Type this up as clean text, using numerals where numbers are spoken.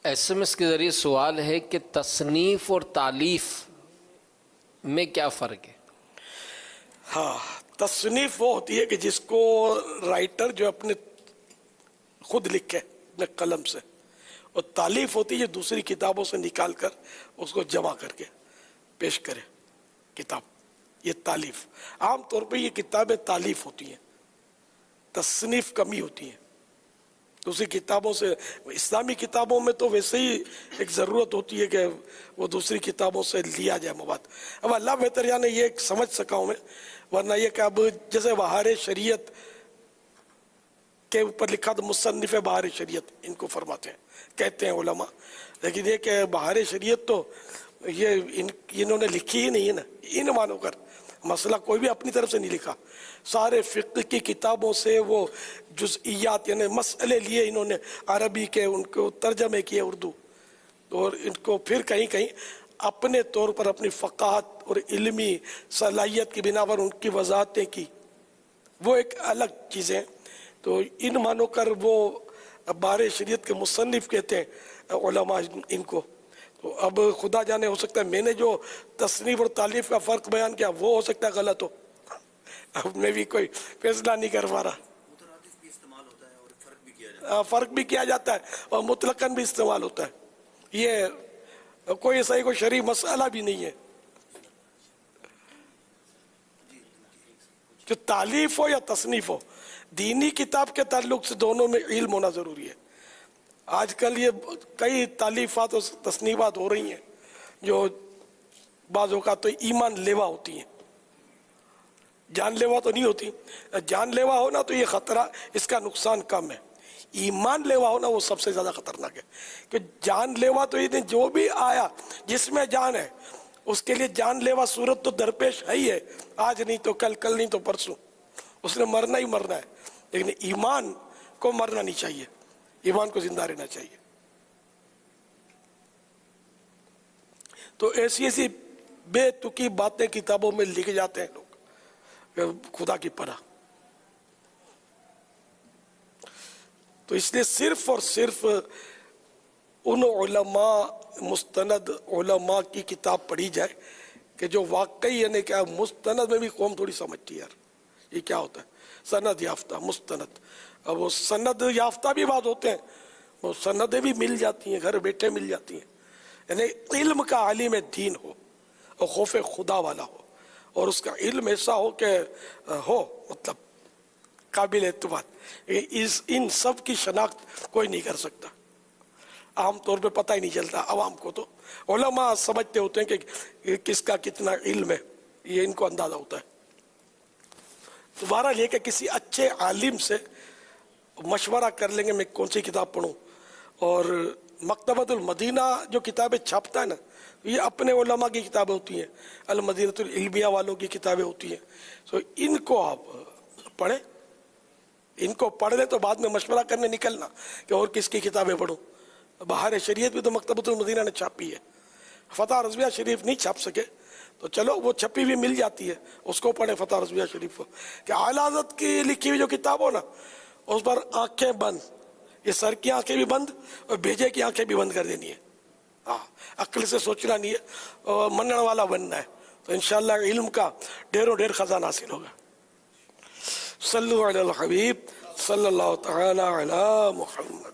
S M S کے ذریعے سوال ہے کہ تصنیف اور تالیف میں کیا فرق ہے؟ ہاں، تصنیف وہ ہوتی ہے کہ جس کو رائٹر جو اپنے خود لکھے اپنے قلم سے، اور تالیف ہوتی ہے دوسری کتابوں سے نکال کر اس کو جمع کر کے پیش کرے کتاب، یہ تالیف۔ عام طور پہ یہ کتابیں تالیف ہوتی ہیں، تصنیف کمی ہوتی ہیں دوسری کتابوں سے۔ اسلامی کتابوں میں تو ویسے ہی ایک ضرورت ہوتی ہے کہ وہ دوسری کتابوں سے لیا جائے مواد۔ اب اللہ بہتر جانے یہ ایک سمجھ سکا ہوں میں، ورنہ یہ کہ اب جیسے بہار شریعت کے اوپر لکھا تو مصنف بہار شریعت ان کو فرماتے ہیں، کہتے ہیں علماء، لیکن یہ کہ بہار شریعت تو یہ انہوں نے لکھی ہی نہیں ہے نا، ان مانو کر مسئلہ کوئی بھی اپنی طرف سے نہیں لکھا، سارے فقہ کی کتابوں سے وہ جزئیات یعنی مسئلے لیے انہوں نے عربی کے، ان کو ترجمے کیے اردو، اور ان کو پھر کہیں کہیں اپنے طور پر اپنی فقاہت اور علمی صلاحیت کی بنا پر ان کی وضاحتیں کی، وہ ایک الگ چیزیں۔ تو ان مانو کر وہ بہار شریعت کے مصنف کہتے ہیں علماء ان کو۔ تو اب خدا جانے، ہو سکتا ہے میں نے جو تصنیف اور تالیف کا فرق بیان کیا وہ ہو سکتا ہے غلط ہو، اب میں بھی کوئی فیصلہ نہیں کر پا رہا۔ مترادف بھی استعمال ہوتا ہے اور فرق بھی کیا جاتا ہے، فرق بھی کیا جاتا ہے اور مطلقاً بھی استعمال ہوتا ہے، یہ کوئی صحیح کوئی شرعی مسئلہ بھی نہیں ہے۔ جو تالیف ہو یا تصنیف ہو، دینی کتاب کے تعلق سے دونوں میں علم ہونا ضروری ہے۔ آج کل یہ کئی تالیفات اور تصنیفات ہو رہی ہیں جو بعض اوقات تو ایمان لیوا ہوتی ہیں، جان لیوا تو نہیں ہوتی۔ جان لیوا ہونا تو یہ خطرہ، اس کا نقصان کم ہے، ایمان لیوا ہونا وہ سب سے زیادہ خطرناک ہے۔ کہ جان لیوا تو یہ جو بھی آیا جس میں جان ہے اس کے لیے جان لیوا صورت تو درپیش ہے ہی ہے، آج نہیں تو کل، کل نہیں تو پرسوں، اس نے مرنا ہی مرنا ہے۔ لیکن ایمان کو مرنا نہیں چاہیے، ایمان کو زندہ رہنا چاہیے۔ تو ایسی ایسی بے تکی باتیں کتابوں میں لکھ جاتے ہیں لوگ خدا کی پناہ۔ تو اس لیے صرف اور صرف ان علماء، مستند علماء کی کتاب پڑھی جائے کہ جو واقعی یعنی کیا مستند میں بھی قوم تھوڑی سمجھتی ہے یار یہ کیا ہوتا ہے، سند یافتہ مستند۔ اب وہ سند یافتہ بھی بات ہوتے ہیں، وہ سندیں بھی مل جاتی ہیں، گھر بیٹھے مل جاتی ہیں، یعنی علم کا عالم دین ہو اور خوف خدا والا ہو، اور اس کا علم ایسا ہو کہ ہو مطلب قابل اعتماد۔ ان سب کی شناخت کوئی نہیں کر سکتا، عام طور پہ پتہ ہی نہیں چلتا عوام کو۔ تو علماء سمجھتے ہوتے ہیں کہ کس کا کتنا علم ہے، یہ ان کو اندازہ ہوتا ہے۔ تو بہرحال یہ کہ کسی اچھے عالم سے مشورہ کر لیں گے میں کون سی کتاب پڑھوں۔ اور مکتبۃ المدینہ جو کتابیں چھاپتا ہے نا، یہ اپنے علماء کی کتابیں ہوتی ہیں، المدینۃ العلمیہ والوں کی کتابیں ہوتی ہیں، تو ان کو آپ پڑھیں، ان کو پڑھ لیں تو بعد میں مشورہ کرنے نکلنا کہ اور کس کی کتابیں پڑھوں۔ بہار شریعت بھی تو مکتبۃ المدینہ نے چھاپی ہے، فتح رضویہ شریف نہیں چھاپ سکے تو چلو وہ چھپی ہوئی مل جاتی ہے، اس کو پڑھیں فتح رضویہ شریف کو۔ کہ اعلیٰ حضرت کی لکھی ہوئی جو کتاب ہو نا، اس پر آنکھیں بند، یہ سر کی آنکھیں بھی بند اور بھیجے کی آنکھیں بھی بند کر دینی ہے، عقل سے سوچنا نہیں ہے اور منن والا بننا ہے، تو انشاءاللہ علم کا ڈھیروں ڈھیر خزانہ حاصل ہوگا۔ صلو علی الحبیب صلی اللہ تعالی علی محمد۔